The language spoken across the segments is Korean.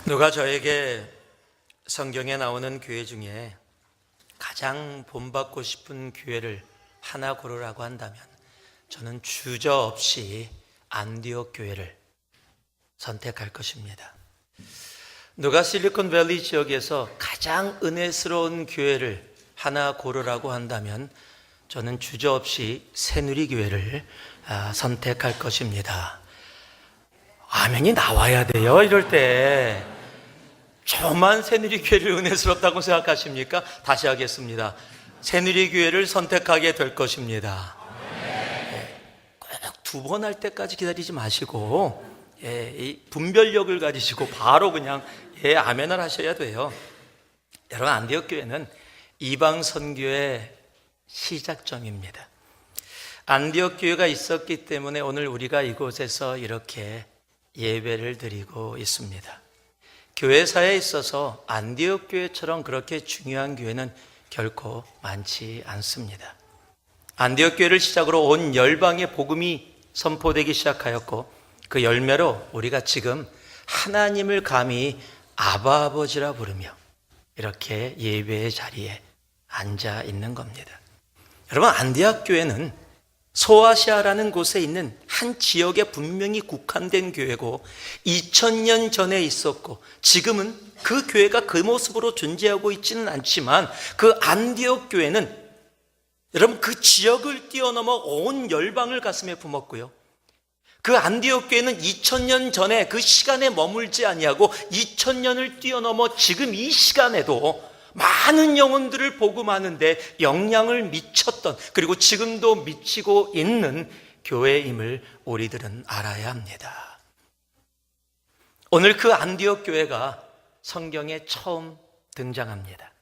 누가 저에게 성경에 나오는 교회 중에 가장 본받고 싶은 교회를 하나 고르라고 한다면 저는 주저없이 안디옥 교회를 선택할 것입니다. 누가 실리콘밸리 지역에서 가장 은혜스러운 교회를 하나 고르라고 한다면 저는 주저없이 새누리교회를 선택할 것입니다. 아멘이 나와야 돼요. 이럴 때 저만 새누리교회를 은혜스럽다고 생각하십니까? 다시 하겠습니다. 새누리교회를 선택하게 될 것입니다. 꼭 두 번 할 때까지 기다리지 마시고 이 분별력을 가지시고 바로 그냥 아멘을 하셔야 돼요. 여러분, 안디옥 교회는 이방 선교의 시작점입니다. 안디옥 교회가 있었기 때문에 오늘 우리가 이곳에서 이렇게 예배를 드리고 있습니다. 교회사에 있어서 안디옥 교회처럼 그렇게 중요한 교회는 결코 많지 않습니다. 안디옥 교회를 시작으로 온 열방의 복음이 선포되기 시작하였고 그 열매로 우리가 지금 하나님을 감히 아바 아버지라 부르며 이렇게 예배의 자리에 앉아 있는 겁니다. 여러분, 안디옥 교회는 소아시아라는 곳에 있는 한 지역에 분명히 국한된 교회고 2000년 전에 있었고 지금은 그 교회가 그 모습으로 존재하고 있지는 않지만 그 안디옥 교회는 여러분 그 지역을 뛰어넘어 온 열방을 가슴에 품었고요. 그 안디옥 교회는 2000년 전에 그 시간에 머물지 아니하고 2000년을 뛰어넘어 지금 이 시간에도 많은 영혼들을 복음하는데 영향을 미쳤던, 그리고 지금도 미치고 있는 교회임을 우리들은 알아야 합니다. 오늘 그 안디옥 교회가 성경에 처음 등장합니다.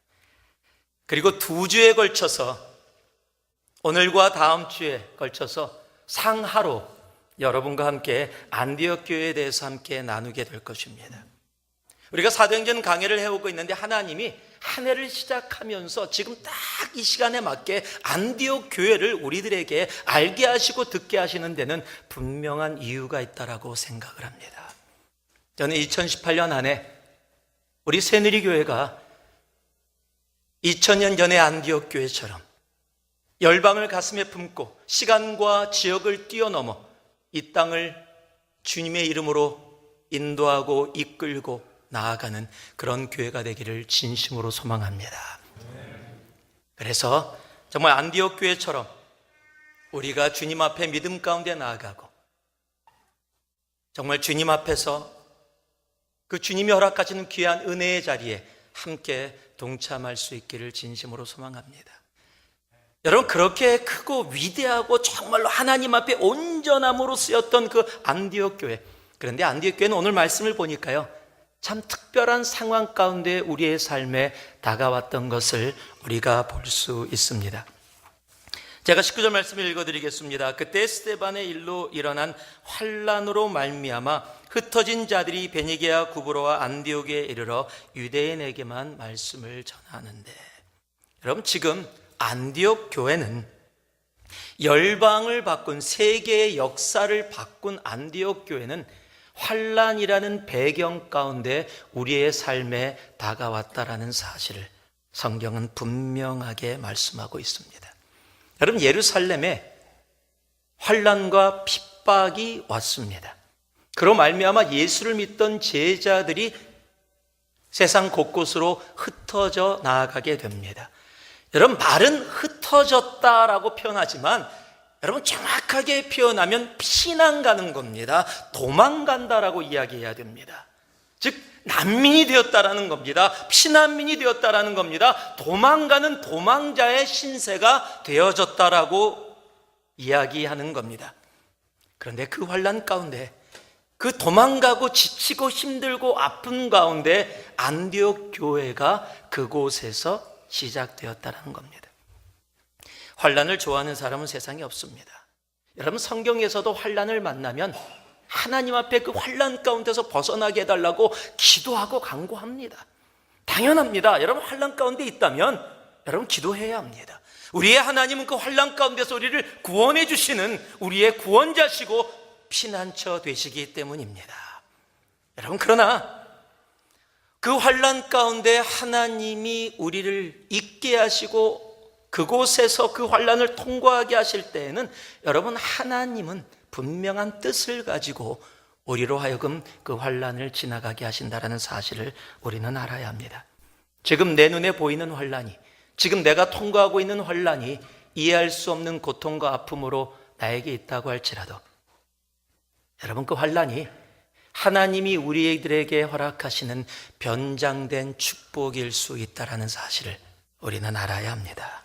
그리고 2주에 걸쳐서, 오늘과 다음 주에 걸쳐서 상하로 여러분과 함께 안디옥 교회에 대해서 함께 나누게 될 것입니다. 우리가 사도행전 강해를 해오고 있는데 하나님이 한 해를 시작하면서 지금 딱 이 시간에 맞게 안디옥 교회를 우리들에게 알게 하시고 듣게 하시는 데는 분명한 이유가 있다라고 생각을 합니다. 저는 2018년 안에 우리 새누리교회가 2000년 전의 안디옥 교회처럼 열방을 가슴에 품고 시간과 지역을 뛰어넘어 이 땅을 주님의 이름으로 인도하고 이끌고 나아가는 그런 교회가 되기를 진심으로 소망합니다. 그래서 정말 안디옥 교회처럼 우리가 주님 앞에 믿음 가운데 나아가고 정말 주님 앞에서 그 주님이 허락하시는 귀한 은혜의 자리에 함께 동참할 수 있기를 진심으로 소망합니다. 여러분, 그렇게 크고 위대하고 정말로 하나님 앞에 온전함으로 쓰였던 그 안디옥 교회, 그런데 안디옥 교회는 오늘 말씀을 보니까요 참 특별한 상황 가운데 우리의 삶에 다가왔던 것을 우리가 볼 수 있습니다. 제가 19절 말씀을 읽어드리겠습니다. 그때 스데반의 일로 일어난 환난으로 말미암아 흩어진 자들이 베니게와 구브로와 안디옥에 이르러 유대인에게만 말씀을 전하는데, 여러분, 지금 안디옥 교회는 열방을 바꾼, 세계의 역사를 바꾼 안디옥 교회는 환난이라는 배경 가운데 우리의 삶에 다가왔다라는 사실을 성경은 분명하게 말씀하고 있습니다. 여러분, 예루살렘에 환난과 핍박이 왔습니다. 그로 말미암아 예수를 믿던 제자들이 세상 곳곳으로 흩어져 나아가게 됩니다. 여러분, 말은 흩어졌다라고 표현하지만 여러분, 정확하게 표현하면 피난 가는 겁니다. 도망간다라고 이야기해야 됩니다. 즉 난민이 되었다라는 겁니다. 피난민이 되었다라는 겁니다. 도망가는 도망자의 신세가 되어졌다라고 이야기하는 겁니다. 그런데 그 환난 가운데, 그 도망가고 지치고 힘들고 아픈 가운데 안디옥 교회가 그곳에서 시작되었다는 겁니다. 환난을 좋아하는 사람은 세상에 없습니다. 여러분, 성경에서도 환난을 만나면 하나님 앞에 그 환난 가운데서 벗어나게 해달라고 기도하고 간구합니다. 당연합니다. 여러분, 환난 가운데 있다면 여러분 기도해야 합니다. 우리의 하나님은 그 환난 가운데서 우리를 구원해 주시는 우리의 구원자시고 피난처 되시기 때문입니다. 여러분, 그러나 그 환난 가운데 하나님이 우리를 있게 하시고 그곳에서 그 환난을 통과하게 하실 때에는 여러분, 하나님은 분명한 뜻을 가지고 우리로 하여금 그 환난을 지나가게 하신다는 사실을 우리는 알아야 합니다. 지금 내 눈에 보이는 환난이, 지금 내가 통과하고 있는 환난이 이해할 수 없는 고통과 아픔으로 나에게 있다고 할지라도 여러분, 그 환난이 하나님이 우리들에게 허락하시는 변장된 축복일 수 있다는 사실을 우리는 알아야 합니다.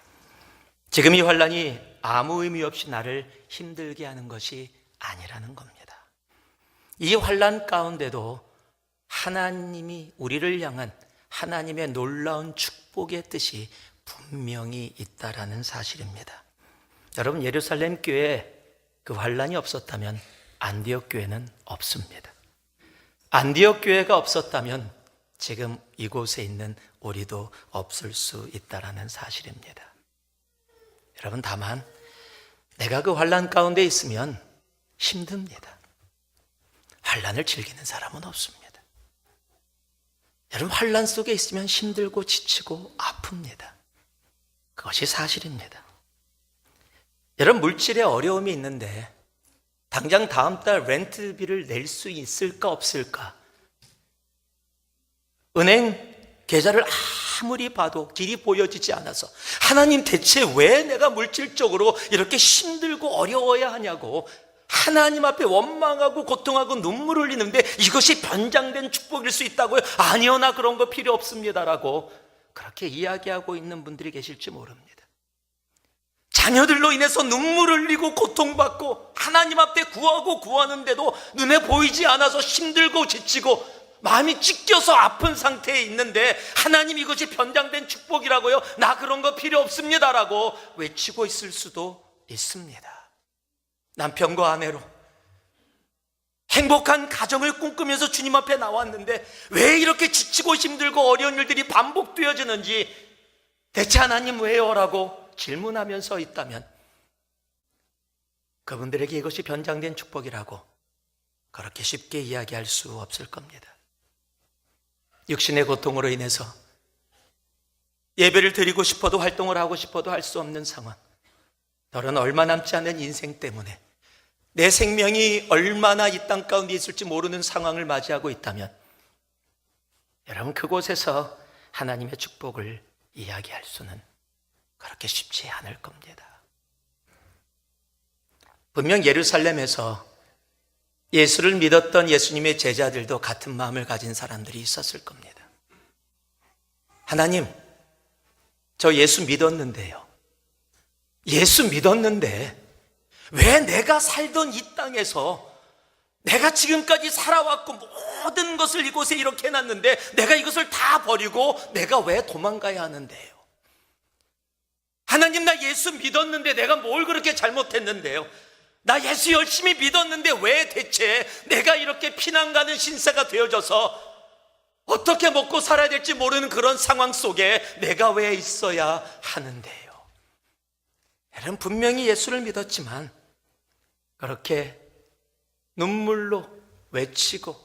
지금 이 환난이 아무 의미 없이 나를 힘들게 하는 것이 아니라는 겁니다. 이 환난 가운데도 하나님이 우리를 향한 하나님의 놀라운 축복의 뜻이 분명히 있다라는 사실입니다. 여러분, 예루살렘 교회에 그 환난이 없었다면 안디옥 교회는 없습니다. 안디옥 교회가 없었다면 지금 이곳에 있는 우리도 없을 수 있다라는 사실입니다. 여러분, 다만 내가 그 환난 가운데 있으면 힘듭니다. 환난을 즐기는 사람은 없습니다. 여러분, 환난 속에 있으면 힘들고 지치고 아픕니다. 그것이 사실입니다. 여러분, 물질에 어려움이 있는데 당장 다음 달 렌트비를 낼 수 있을까 없을까? 은행 계좌를 아무리 봐도 길이 보여지지 않아서 하나님, 대체 왜 내가 물질적으로 이렇게 힘들고 어려워야 하냐고 하나님 앞에 원망하고 고통하고 눈물 흘리는데 이것이 변장된 축복일 수 있다고요? 아니요, 나 그런 거 필요 없습니다라고 그렇게 이야기하고 있는 분들이 계실지 모릅니다. 자녀들로 인해서 눈물 흘리고 고통받고 하나님 앞에 구하고 구하는데도 눈에 보이지 않아서 힘들고 지치고 마음이 찢겨서 아픈 상태에 있는데 하나님, 이것이 변장된 축복이라고요? 나 그런 거 필요 없습니다라고 외치고 있을 수도 있습니다. 남편과 아내로 행복한 가정을 꿈꾸면서 주님 앞에 나왔는데 왜 이렇게 지치고 힘들고 어려운 일들이 반복되어지는지 대체 하나님 왜요? 라고 질문하면서 있다면 그분들에게 이것이 변장된 축복이라고 그렇게 쉽게 이야기할 수 없을 겁니다. 육신의 고통으로 인해서 예배를 드리고 싶어도 활동을 하고 싶어도 할 수 없는 상황, 너는 얼마 남지 않은 인생 때문에 내 생명이 얼마나 이 땅 가운데 있을지 모르는 상황을 맞이하고 있다면 여러분, 그곳에서 하나님의 축복을 이야기할 수는 그렇게 쉽지 않을 겁니다. 분명 예루살렘에서 예수를 믿었던 예수님의 제자들도 같은 마음을 가진 사람들이 있었을 겁니다. 하나님, 저 예수 믿었는데요. 예수 믿었는데 왜 내가 살던 이 땅에서 내가 지금까지 살아왔고 모든 것을 이곳에 이렇게 해놨는데 내가 이것을 다 버리고 내가 왜 도망가야 하는데요? 하나님, 나 예수 믿었는데 내가 뭘 그렇게 잘못했는데요? 나 예수 열심히 믿었는데 왜 대체 내가 이렇게 피난 가는 신세가 되어져서 어떻게 먹고 살아야 될지 모르는 그런 상황 속에 내가 왜 있어야 하는데요? 여러분, 분명히 예수를 믿었지만 그렇게 눈물로 외치고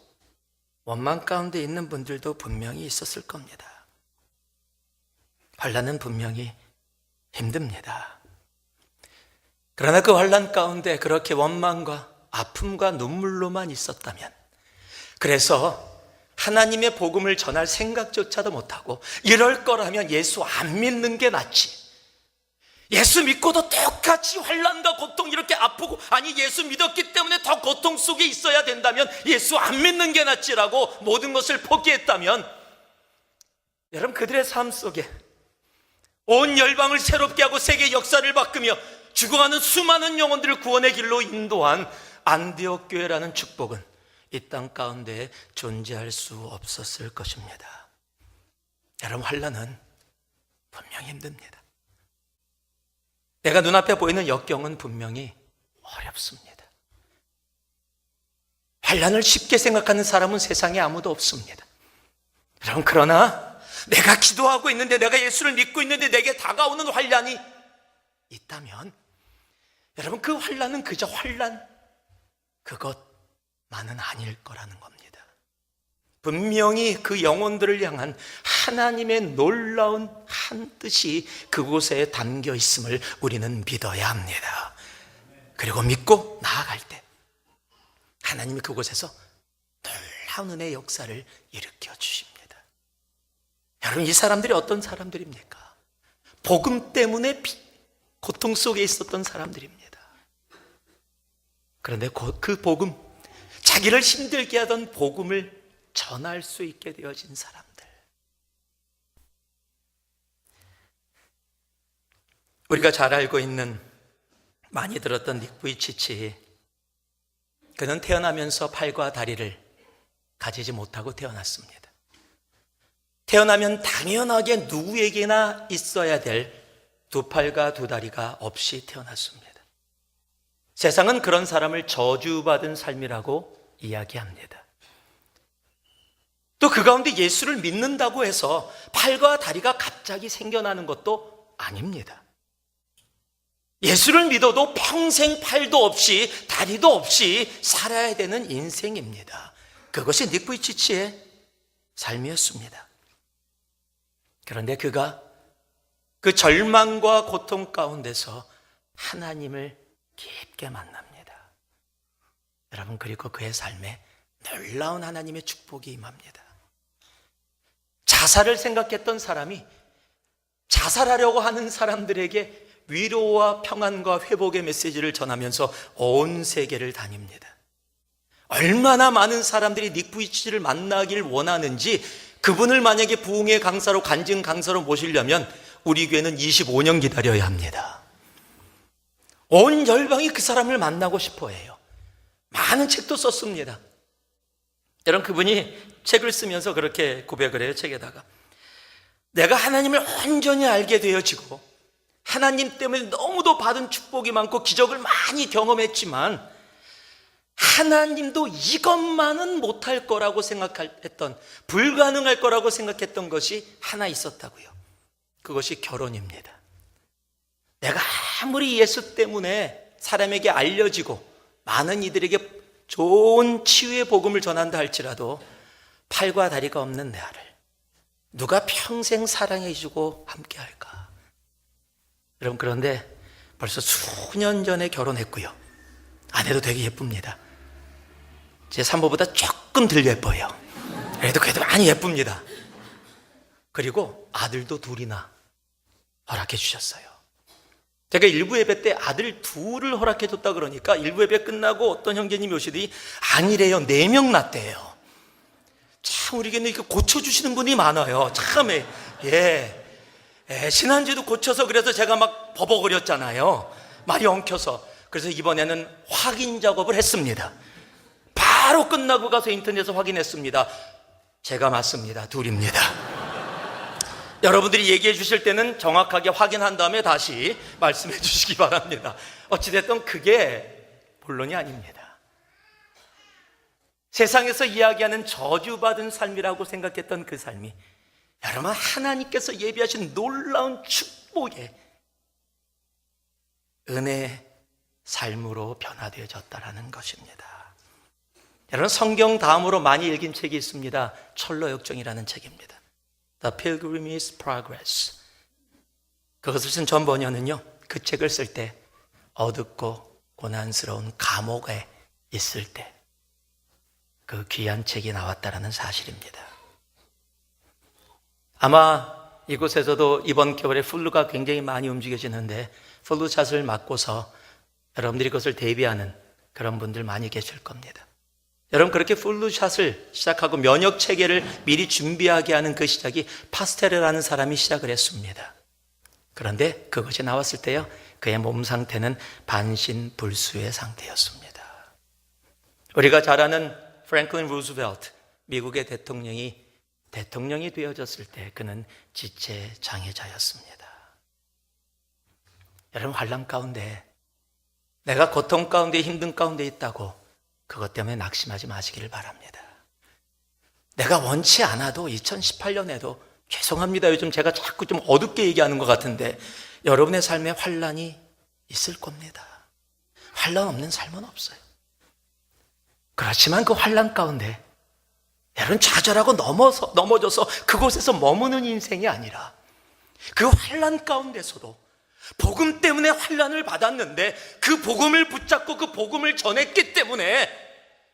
원망 가운데 있는 분들도 분명히 있었을 겁니다. 환난은 분명히 힘듭니다. 그러나 그 환난 가운데 그렇게 원망과 아픔과 눈물로만 있었다면, 그래서 하나님의 복음을 전할 생각조차도 못하고 이럴 거라면 예수 안 믿는 게 낫지, 예수 믿고도 똑같이 환난과 고통 이렇게 아프고, 아니 예수 믿었기 때문에 더 고통 속에 있어야 된다면 예수 안 믿는 게 낫지라고 모든 것을 포기했다면, 여러분, 그들의 삶 속에 온 열방을 새롭게 하고 세계 역사를 바꾸며 죽어가는 수많은 영혼들을 구원의 길로 인도한 안디옥 교회라는 축복은 이 땅 가운데 존재할 수 없었을 것입니다. 여러분, 환난은 분명히 힘듭니다. 내가 눈앞에 보이는 역경은 분명히 어렵습니다. 환난을 쉽게 생각하는 사람은 세상에 아무도 없습니다. 여러분, 그러나 내가 기도하고 있는데, 내가 예수를 믿고 있는데 내게 다가오는 환난이 있다면, 여러분, 그 환난은 그저 환난 그것만은 아닐 거라는 겁니다. 분명히 그 영혼들을 향한 하나님의 놀라운 한 뜻이 그곳에 담겨 있음을 우리는 믿어야 합니다. 그리고 믿고 나아갈 때 하나님이 그곳에서 놀라운 은혜의 역사를 일으켜 주십니다. 여러분, 이 사람들이 어떤 사람들입니까? 복음 때문에 고통 속에 있었던 사람들입니다. 그런데 그 복음, 자기를 힘들게 하던 복음을 전할 수 있게 되어진 사람들. 우리가 잘 알고 있는, 많이 들었던 닉 부이치치. 그는 태어나면서 팔과 다리를 가지지 못하고 태어났습니다. 태어나면 당연하게 누구에게나 있어야 될 두 팔과 두 다리가 없이 태어났습니다. 세상은 그런 사람을 저주받은 삶이라고 이야기합니다. 또 그 가운데 예수를 믿는다고 해서 팔과 다리가 갑자기 생겨나는 것도 아닙니다. 예수를 믿어도 평생 팔도 없이 다리도 없이 살아야 되는 인생입니다. 그것이 닉 부이치치의 삶이었습니다. 그런데 그가 그 절망과 고통 가운데서 하나님을 깊게 만납니다. 여러분, 그리고 그의 삶에 놀라운 하나님의 축복이 임합니다. 자살을 생각했던 사람이 자살하려고 하는 사람들에게 위로와 평안과 회복의 메시지를 전하면서 온 세계를 다닙니다. 얼마나 많은 사람들이 닉 부이치치를 만나길 원하는지, 그분을 만약에 부흥의 강사로, 간증 강사로 모시려면 우리 교회는 25년 기다려야 합니다. 온 열방이 그 사람을 만나고 싶어 해요. 많은 책도 썼습니다. 여러분, 그분이 책을 쓰면서 그렇게 고백을 해요. 책에다가 내가 하나님을 온전히 알게 되어지고 하나님 때문에 너무도 받은 축복이 많고 기적을 많이 경험했지만 하나님도 이것만은 못할 거라고 생각했던, 불가능할 거라고 생각했던 것이 하나 있었다고요. 그것이 결혼입니다. 내가 아무리 예수 때문에 사람에게 알려지고 많은 이들에게 좋은 치유의 복음을 전한다 할지라도 팔과 다리가 없는 내 아를 누가 평생 사랑해 주고 함께 할까? 여러분, 그런데 벌써 수년 전에 결혼했고요. 아내도 되게 예쁩니다. 제 산모보다 조금 덜 예뻐요. 그래도 많이 예쁩니다. 그리고 아들도 둘이나 허락해 주셨어요. 제가 일부 예배 때 아들 둘을 허락해 줬다 그러니까 일부 예배 끝나고 어떤 형제님이 오시더니 아니래요, 4명 낳대요. 참 우리 교회는 이렇게 고쳐주시는 분이 많아요. 참, 지난주에도 고쳐서 그래서 제가 막 버벅거렸잖아요. 말이 엉켜서. 그래서 이번에는 확인 작업을 했습니다. 바로 끝나고 가서 인터넷에서 확인했습니다. 제가 맞습니다. 둘입니다. 여러분들이 얘기해 주실 때는 정확하게 확인한 다음에 다시 말씀해 주시기 바랍니다. 어찌됐든 그게 본론이 아닙니다. 세상에서 이야기하는 저주받은 삶이라고 생각했던 그 삶이 여러분, 하나님께서 예비하신 놀라운 축복의 은혜의 삶으로 변화되어졌다는 것입니다. 여러분, 성경 다음으로 많이 읽은 책이 있습니다. 철로역정이라는 책입니다. The Pilgrim's Progress. 그것을 쓴 존 버녀는요, 그 책을 쓸 때 어둡고 고난스러운 감옥에 있을 때 그 귀한 책이 나왔다라는 사실입니다. 아마 이곳에서도 이번 겨울에 플루가 굉장히 많이 움직여지는데 플루샷을 맞고서 여러분들이 그것을 대비하는 그런 분들 많이 계실 겁니다. 여러분, 그렇게 플루샷을 시작하고 면역 체계를 미리 준비하게 하는 그 시작이 파스테르라는 사람이 시작을 했습니다. 그런데 그것이 나왔을 때요, 그의 몸 상태는 반신불수의 상태였습니다. 우리가 잘 아는 프랭클린 루즈벨트, 미국의 대통령이 되어졌을 때 그는 지체장애자였습니다. 여러분, 환난 가운데, 내가 고통 가운데, 힘든 가운데 있다고 그것 때문에 낙심하지 마시기를 바랍니다. 내가 원치 않아도 2018년에도, 죄송합니다, 요즘 제가 자꾸 좀 어둡게 얘기하는 것 같은데 여러분의 삶에 환난이 있을 겁니다. 환난 없는 삶은 없어요. 그렇지만 그 환난 가운데 여러분, 좌절하고 넘어져서 그곳에서 머무는 인생이 아니라 그 환난 가운데서도 복음 때문에 환난을 받았는데 그 복음을 붙잡고 그 복음을 전했기 때문에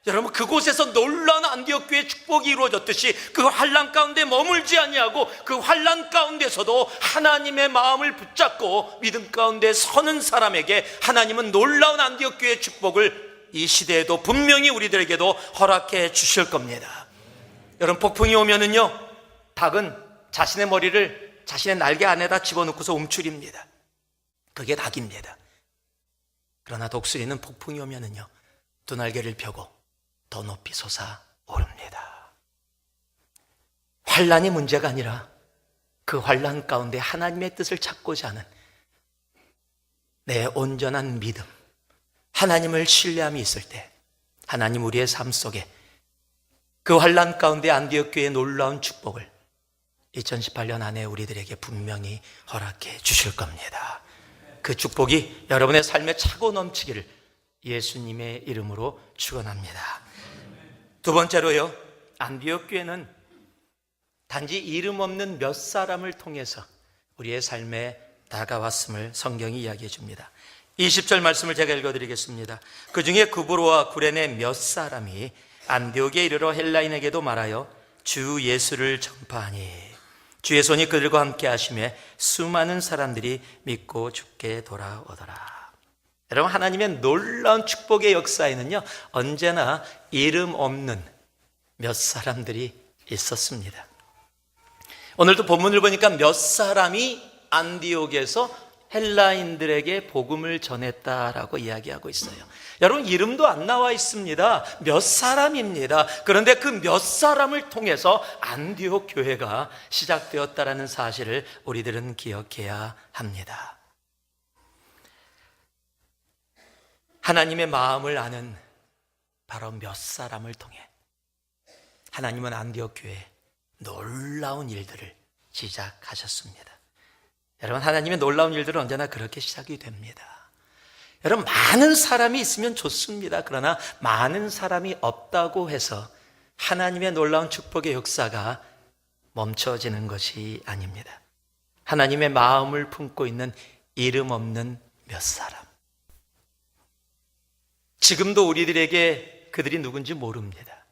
여러분, 그곳에서 놀라운 안디옥 교회의 축복이 이루어졌듯이 그 환난 가운데 머물지 아니하고 그 환난 가운데서도 하나님의 마음을 붙잡고 믿음 가운데 서는 사람에게 하나님은 놀라운 안디옥 교회의 축복을 이 시대에도 분명히 우리들에게도 허락해 주실 겁니다. 여러분, 폭풍이 오면은요, 닭은 자신의 머리를 자신의 날개 안에다 집어넣고서 움츠립니다. 그게 닭입니다. 그러나 독수리는 폭풍이 오면은요, 두 날개를 펴고 더 높이 솟아오릅니다. 환난이 문제가 아니라 그 환난 가운데 하나님의 뜻을 찾고자 하는 내 온전한 믿음, 하나님을 신뢰함이 있을 때 하나님 우리의 삶 속에 그 환난 가운데 안디옥 교회의 놀라운 축복을 2018년 안에 우리들에게 분명히 허락해 주실 겁니다. 그 축복이 여러분의 삶에 차고 넘치기를 예수님의 이름으로 축원합니다. 두 번째로요, 안디옥 교회는 단지 이름 없는 몇 사람을 통해서 우리의 삶에 다가왔음을 성경이 이야기해 줍니다. 20절 말씀을 제가 읽어드리겠습니다. 그 중에 구브로와 구레네 몇 사람이 안디옥에 이르러 헬라인에게도 말하여 주 예수를 전파하니 주의 손이 그들과 함께 하심에 수많은 사람들이 믿고 주께 돌아오더라. 여러분, 하나님의 놀라운 축복의 역사에는요, 언제나 이름 없는 몇 사람들이 있었습니다. 오늘도 본문을 보니까 몇 사람이 안디옥에서 헬라인들에게 복음을 전했다라고 이야기하고 있어요. 여러분, 이름도 안 나와 있습니다. 몇 사람입니다. 그런데 그 몇 사람을 통해서 안디옥 교회가 시작되었다라는 사실을 우리들은 기억해야 합니다. 하나님의 마음을 아는 바로 몇 사람을 통해 하나님은 안디옥 교회에 놀라운 일들을 시작하셨습니다. 여러분, 하나님의 놀라운 일들은 언제나 그렇게 시작이 됩니다. 여러분, 많은 사람이 있으면 좋습니다. 그러나 많은 사람이 없다고 해서 하나님의 놀라운 축복의 역사가 멈춰지는 것이 아닙니다. 하나님의 마음을 품고 있는 이름 없는 몇 사람, 지금도 우리들에게 그들이 누군지 모릅니다.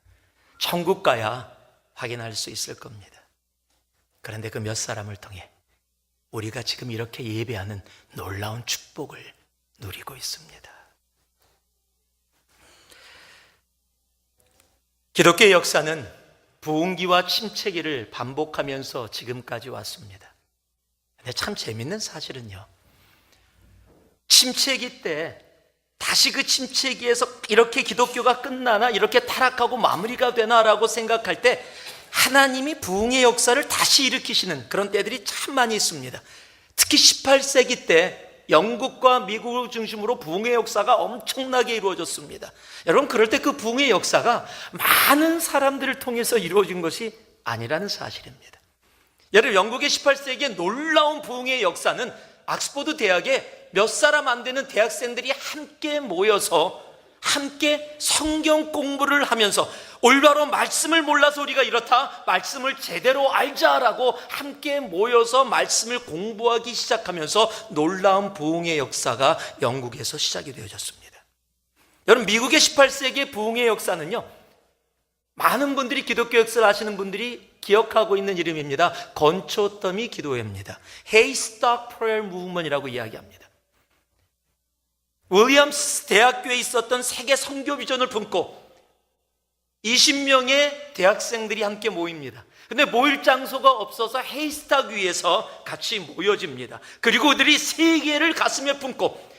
천국 가야 확인할 수 있을 겁니다. 그런데 그 몇 사람을 통해 우리가 지금 이렇게 예배하는 놀라운 축복을 누리고 있습니다. 기독교의 역사는 부흥기와 침체기를 반복하면서 지금까지 왔습니다. 근데 참 재밌는 사실은요, 침체기 때 다시 그 침체기에서 이렇게 기독교가 끝나나, 이렇게 타락하고 마무리가 되나라고 생각할 때 하나님이 부흥의 역사를 다시 일으키시는 그런 때들이 참 많이 있습니다. 특히 18세기 때 영국과 미국을 중심으로 부흥의 역사가 엄청나게 이루어졌습니다. 여러분, 그럴 때 그 부흥의 역사가 많은 사람들을 통해서 이루어진 것이 아니라는 사실입니다. 여러분, 영국의 18세기의 놀라운 부흥의 역사는 옥스퍼드 대학에 몇 사람 안 되는 대학생들이 함께 모여서 함께 성경 공부를 하면서 올바로 말씀을 몰라서 우리가 이렇다, 말씀을 제대로 알자라고 함께 모여서 말씀을 공부하기 시작하면서 놀라운 부흥의 역사가 영국에서 시작이 되어졌습니다. 여러분, 미국의 18세기의 부흥의 역사는요, 많은 분들이 기독교 역사를 아시는 분들이 기억하고 있는 이름입니다. 건초더미 기도회입니다. Haystack Prayer Movement이라고 이야기합니다. 윌리엄스 대학교에 있었던 세계 선교 비전을 품고 20명의 대학생들이 함께 모입니다. 근데 모일 장소가 없어서 헤이스탁 위에서 같이 모여집니다. 그리고 그들이 세계를 가슴에 품고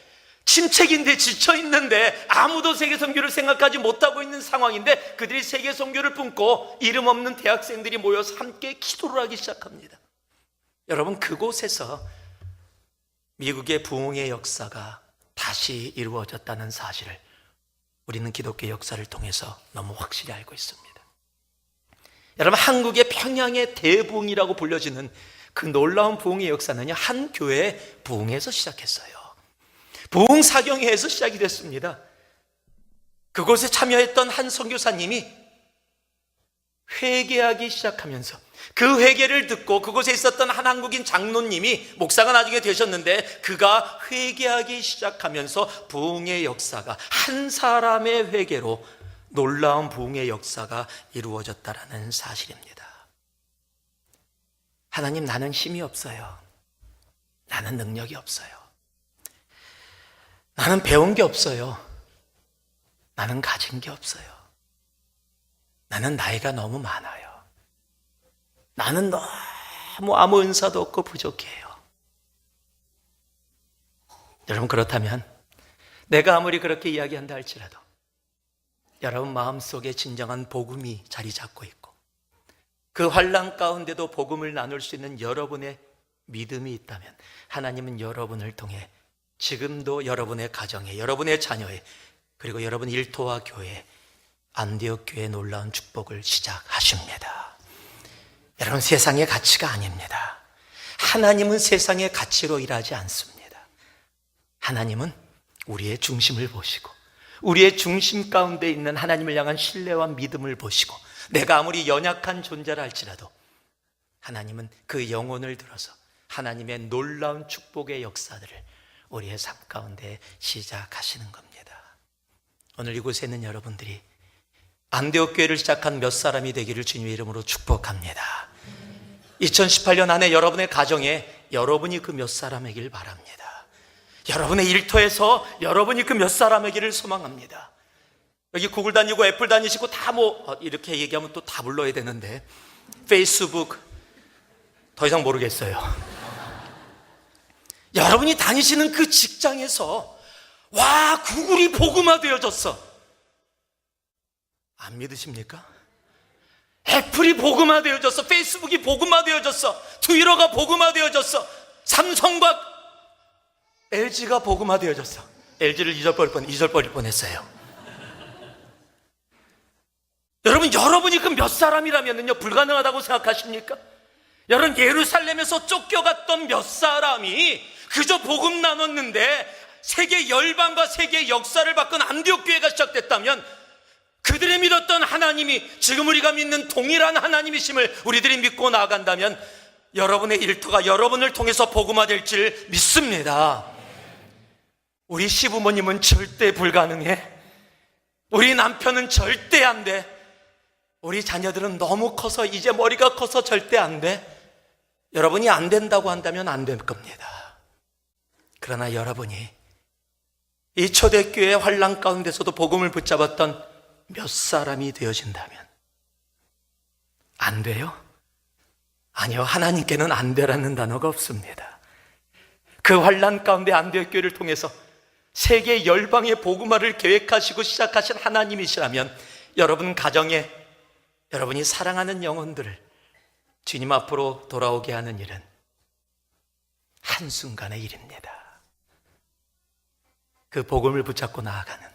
침체기인데 지쳐있는데 아무도 세계 선교를 생각하지 못하고 있는 상황인데 그들이 세계 선교를 품고 이름 없는 대학생들이 모여서 함께 기도를 하기 시작합니다. 여러분, 그곳에서 미국의 부흥의 역사가 다시 이루어졌다는 사실을 우리는 기독교 역사를 통해서 너무 확실히 알고 있습니다. 여러분, 한국의 평양의 대부흥이라고 불려지는 그 놀라운 부흥의 역사는요, 한 교회의 부흥에서 시작했어요. 부흥 사경회에서 시작이 됐습니다. 그곳에 참여했던 한 선교사님이 회개하기 시작하면서 그 회개를 듣고 그곳에 있었던 한 한국인 장로님이 목사가 나중에 되셨는데, 그가 회개하기 시작하면서 부흥의 역사가, 한 사람의 회개로 놀라운 부흥의 역사가 이루어졌다라는 사실입니다. 하나님, 나는 힘이 없어요. 나는 능력이 없어요. 나는 배운 게 없어요. 나는 가진 게 없어요. 나는 나이가 너무 많아요. 나는 너무 아무 은사도 없고 부족해요. 여러분, 그렇다면 내가 아무리 그렇게 이야기한다 할지라도 여러분 마음속에 진정한 복음이 자리 잡고 있고, 그 환난 가운데도 복음을 나눌 수 있는 여러분의 믿음이 있다면, 하나님은 여러분을 통해 지금도 여러분의 가정에, 여러분의 자녀에, 그리고 여러분 일터와 교회에, 안디옥 교회의 놀라운 축복을 시작하십니다. 여러분, 세상의 가치가 아닙니다. 하나님은 세상의 가치로 일하지 않습니다. 하나님은 우리의 중심을 보시고, 우리의 중심 가운데 있는 하나님을 향한 신뢰와 믿음을 보시고, 내가 아무리 연약한 존재라 할지라도 하나님은 그 영혼을 들어서 하나님의 놀라운 축복의 역사들을 우리의 삶 가운데 시작하시는 겁니다. 오늘 이곳에 있는 여러분들이 안디옥 교회를 시작한 몇 사람이 되기를 주님의 이름으로 축복합니다. 2018년 안에 여러분의 가정에 여러분이 그 몇 사람이길 바랍니다. 여러분의 일터에서 여러분이 그 몇 사람이기를 소망합니다. 여기 구글 다니고 애플 다니시고 다 이렇게 얘기하면 또 다 불러야 되는데, 페이스북 더 이상 모르겠어요. 여러분이 다니시는 그 직장에서 와, 구글이 복음화되어졌어. 안 믿으십니까? 애플이 복음화되어졌어. 페이스북이 복음화되어졌어. 트위터가 복음화되어졌어. 삼성과 LG가 복음화되어졌어. LG를 잊어버릴 뻔했어요. 여러분, 여러분이 그 몇 사람이라면요, 불가능하다고 생각하십니까? 여러분, 예루살렘에서 쫓겨갔던 몇 사람이 그저 복음 나눴는데 세계 열방과 세계 역사를 바꾼 안디옥 교회가 시작됐다면, 그들이 믿었던 하나님이 지금 우리가 믿는 동일한 하나님이심을 우리들이 믿고 나아간다면, 여러분의 일터가 여러분을 통해서 복음화될 줄 믿습니다. 우리 시부모님은 절대 불가능해. 우리 남편은 절대 안 돼. 우리 자녀들은 너무 커서, 이제 머리가 커서 절대 안 돼. 여러분이 안 된다고 한다면 안 될 겁니다. 그러나 여러분이 이 초대교회 환난 가운데서도 복음을 붙잡았던 몇 사람이 되어진다면, 안 돼요? 아니요, 하나님께는 안 되라는 단어가 없습니다. 그 환난 가운데 안디옥 교회를 통해서 세계 열방의 복음화를 계획하시고 시작하신 하나님이시라면, 여러분 가정에 여러분이 사랑하는 영혼들을 주님 앞으로 돌아오게 하는 일은 한순간의 일입니다. 그 복음을 붙잡고 나아가는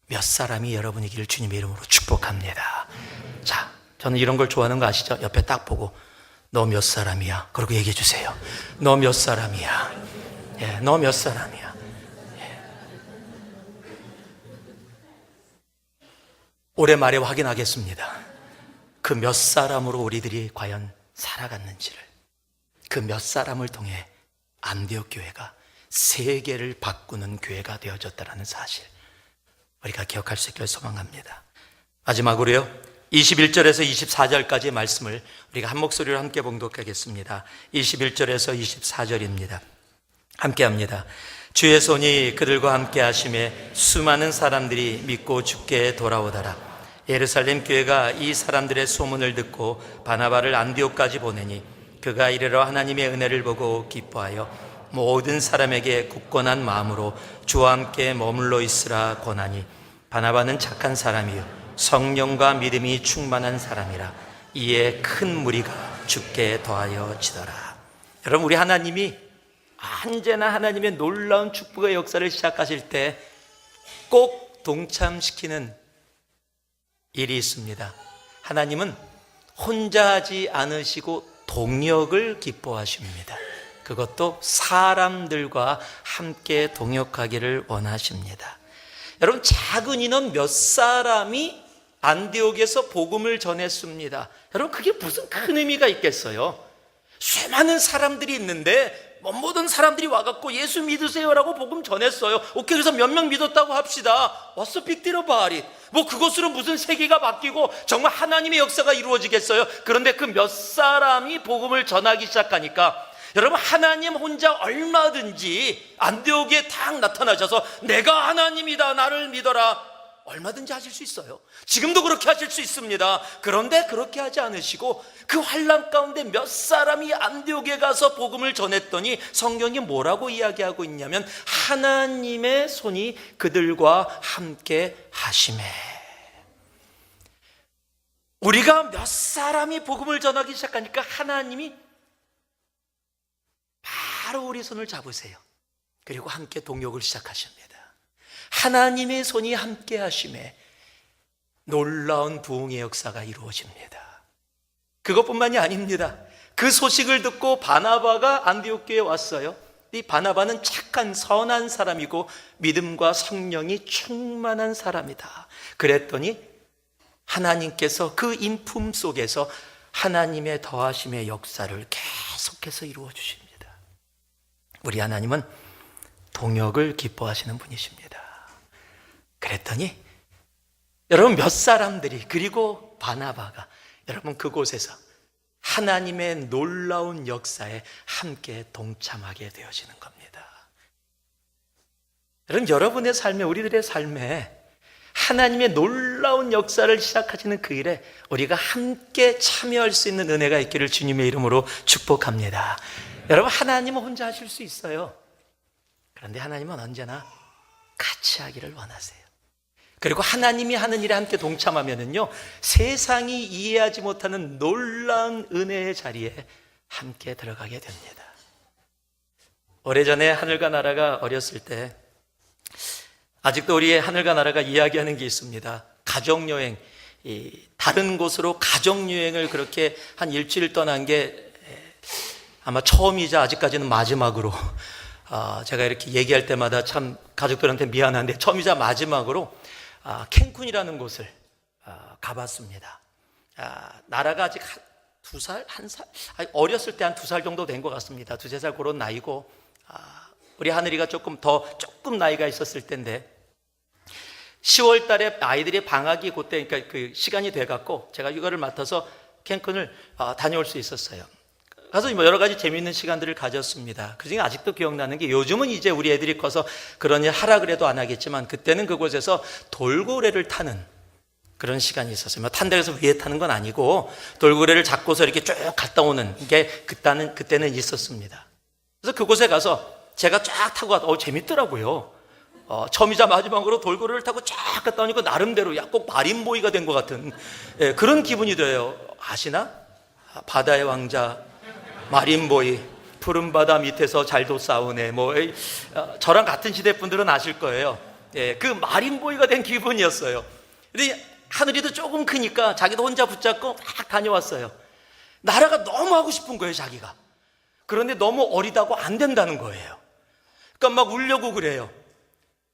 몇 사람이 여러분이기를 주님의 이름으로 축복합니다. 자, 저는 이런 걸 좋아하는 거 아시죠? 옆에 딱 보고 너 몇 사람이야? 그러고 얘기해 주세요. 너 몇 사람이야? 예, 너 몇 사람이야? 예. 올해 말에 확인하겠습니다. 그 몇 사람으로 우리들이 과연 살아갔는지를. 그 몇 사람을 통해 안디옥 교회가 세계를 바꾸는 교회가 되어졌다는 사실, 우리가 기억할 수 있기를 소망합니다. 마지막으로요, 21절에서 24절까지의 말씀을 우리가 한 목소리로 함께 봉독하겠습니다. 21절에서 24절입니다. 함께 합니다. 주의 손이 그들과 함께 하심에 수많은 사람들이 믿고 주께 돌아오더라. 예루살렘 교회가 이 사람들의 소문을 듣고 바나바를 안디옥까지 보내니, 그가 이르러 하나님의 은혜를 보고 기뻐하여 모든 사람에게 굳건한 마음으로 주와 함께 머물러 있으라 권하니, 바나바는 착한 사람이요 성령과 믿음이 충만한 사람이라. 이에 큰 무리가 주께 더하여 지더라. 여러분, 우리 하나님이 언제나 하나님의 놀라운 축복의 역사를 시작하실 때 꼭 동참시키는 일이 있습니다. 하나님은 혼자 하지 않으시고 동역을 기뻐하십니다. 그것도 사람들과 함께 동역하기를 원하십니다. 여러분, 작은 인원 몇 사람이 안디옥에서 복음을 전했습니다. 여러분, 그게 무슨 큰 의미가 있겠어요? 수많은 사람들이 있는데 모든 사람들이 와갖고 예수 믿으세요라고 복음 전했어요. 오케이, 그래서 몇 명 믿었다고 합시다. What's the big deal about it? 뭐 그것으로 무슨 세계가 바뀌고 정말 하나님의 역사가 이루어지겠어요? 그런데 그 몇 사람이 복음을 전하기 시작하니까 여러분, 하나님 혼자 얼마든지 안디옥에 딱 나타나셔서 내가 하나님이다, 나를 믿어라, 얼마든지 하실 수 있어요. 지금도 그렇게 하실 수 있습니다. 그런데 그렇게 하지 않으시고 그 환난 가운데 몇 사람이 안디옥에 가서 복음을 전했더니 성경이 뭐라고 이야기하고 있냐면 하나님의 손이 그들과 함께 하심에. 우리가 몇 사람이 복음을 전하기 시작하니까 하나님이 바로 우리 손을 잡으세요. 그리고 함께 동역을 시작하십니다. 하나님의 손이 함께 하심에 놀라운 부흥의 역사가 이루어집니다. 그것뿐만이 아닙니다. 그 소식을 듣고 바나바가 안디옥 교회에 왔어요. 이 바나바는 착한 선한 사람이고 믿음과 성령이 충만한 사람이다. 그랬더니 하나님께서 그 인품 속에서 하나님의 더하심의 역사를 계속해서 이루어 주십니다. 우리 하나님은 동역을 기뻐하시는 분이십니다. 그랬더니 여러분, 몇 사람들이, 그리고 바나바가 여러분 그곳에서 하나님의 놀라운 역사에 함께 동참하게 되어지는 겁니다. 여러분, 여러분의 삶에, 우리들의 삶에 하나님의 놀라운 역사를 시작하시는 그 일에 우리가 함께 참여할 수 있는 은혜가 있기를 주님의 이름으로 축복합니다. 여러분, 하나님은 혼자 하실 수 있어요. 그런데 하나님은 언제나 같이 하기를 원하세요. 그리고 하나님이 하는 일에 함께 동참하면은요, 세상이 이해하지 못하는 놀라운 은혜의 자리에 함께 들어가게 됩니다. 오래전에 하늘과 나라가 어렸을 때, 아직도 우리의 하늘과 나라가 이야기하는 게 있습니다. 가족여행, 다른 곳으로 가족여행을 그렇게 한 일주일 떠난 게 아마 처음이자 아직까지는 마지막으로, 제가 이렇게 얘기할 때마다 참 가족들한테 미안한데 처음이자 마지막으로 캔쿤이라는 곳을 가봤습니다. 나라가 아직 2살? 1살? 어렸을 때 한 2살 정도 된 것 같습니다. 2-3살 그런 나이고, 우리 하늘이가 조금 나이가 있었을 때인데 10월 달에 아이들이 방학이 그때, 그러니까 그 시간이 돼갖고 제가 휴가를 맡아서 캔쿤을 다녀올 수 있었어요. 가서 뭐 여러 가지 재미있는 시간들을 가졌습니다. 그중에 아직도 기억나는 게, 요즘은 이제 우리 애들이 커서 그런 일 하라 그래도 안 하겠지만 그때는 그곳에서 돌고래를 타는 그런 시간이 있었어요. 뭐 탄 데에서 위에 타는 건 아니고 돌고래를 잡고서 이렇게 쭉 갔다 오는 게 그때는 있었습니다. 그래서 그곳에 가서 제가 쫙 타고 갔다 재밌더라고요. 처음이자 마지막으로 돌고래를 타고 쫙 갔다 오니까 나름대로 꼭 마린보이가 된 것 같은 그런 기분이 들어요. 아시나? 바다의 왕자 마린보이, 푸른 바다 밑에서 잘도 싸우네. 저랑 같은 시대 분들은 아실 거예요. 그 마린보이가 된 기분이었어요. 근데 하늘이도 조금 크니까 자기도 혼자 붙잡고 막 다녀왔어요. 나라가 너무 하고 싶은 거예요, 자기가. 그런데 너무 어리다고 안 된다는 거예요. 그러니까 막 울려고 그래요.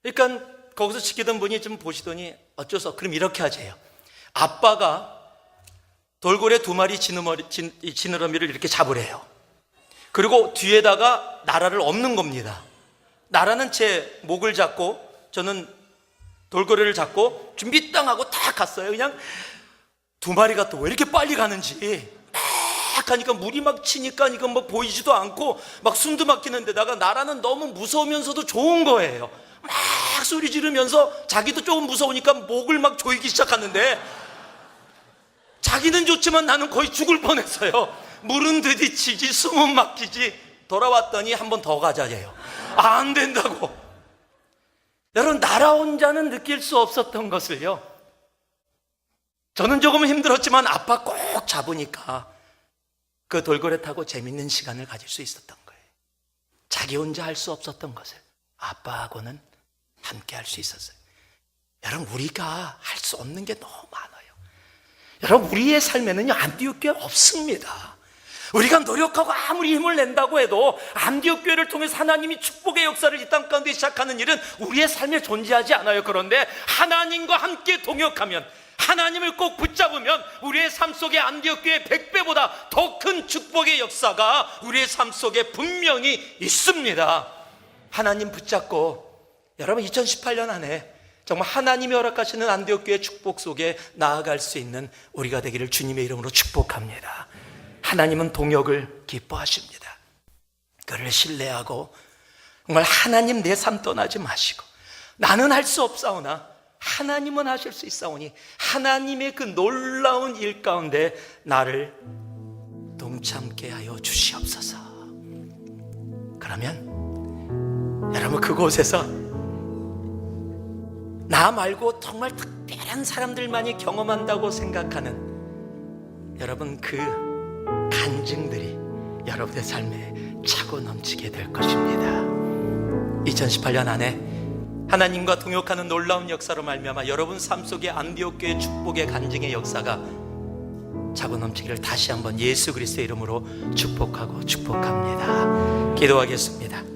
그러니까 거기서 지키던 분이 좀 보시더니 어쩔 수 없어. 그럼 이렇게 하세요. 아빠가 돌고래 2마리 지느러미를 이렇게 잡으래요. 그리고 뒤에다가 나라를 엎는 겁니다. 나라는 제 목을 잡고 저는 돌고래를 잡고 준비 땅 하고 딱 갔어요. 그냥 2마리가 또 왜 이렇게 빨리 가는지 막 가니까 물이 막 치니까 이건 뭐 보이지도 않고 막 숨도 막히는 데다가 나라는 너무 무서우면서도 좋은 거예요. 막 소리 지르면서 자기도 조금 무서우니까 목을 막 조이기 시작하는데 자기는 좋지만 나는 거의 죽을 뻔했어요. 물은 드디치지 숨은 막히지. 돌아왔더니 한 번 더 가자래요. 안 된다고. 여러분, 나라 혼자는 느낄 수 없었던 것을요, 저는 조금 힘들었지만 아빠 꼭 잡으니까 그 돌고래 타고 재밌는 시간을 가질 수 있었던 거예요. 자기 혼자 할 수 없었던 것을 아빠하고는 함께 할 수 있었어요. 여러분, 우리가 할 수 없는 게 너무 많아요. 여러분, 우리의 삶에는요, 안디옥 교회 없습니다. 우리가 노력하고 아무리 힘을 낸다고 해도 안디옥 교회를 통해서 하나님이 축복의 역사를 이 땅 가운데 시작하는 일은 우리의 삶에 존재하지 않아요. 그런데 하나님과 함께 동역하면, 하나님을 꼭 붙잡으면 우리의 삶 속에 안디옥 교회 100배보다 더 큰 축복의 역사가 우리의 삶 속에 분명히 있습니다. 하나님 붙잡고 여러분 2018년 안에 정말 하나님이 허락하시는 안디옥 교회 축복 속에 나아갈 수 있는 우리가 되기를 주님의 이름으로 축복합니다. 하나님은 동역을 기뻐하십니다. 그를 신뢰하고 정말 하나님 내 삶 떠나지 마시고 나는 할 수 없사오나 하나님은 하실 수 있사오니 하나님의 그 놀라운 일 가운데 나를 동참케 하여 주시옵소서. 그러면 여러분 그곳에서 나 말고 정말 특별한 사람들만이 경험한다고 생각하는 여러분 그 간증들이 여러분의 삶에 차고 넘치게 될 것입니다. 2018년 안에 하나님과 동역하는 놀라운 역사로 말미암아 여러분 삶 속에 안디옥 교회 축복의 간증의 역사가 차고 넘치기를 다시 한번 예수 그리스도의 이름으로 축복하고 축복합니다. 기도하겠습니다.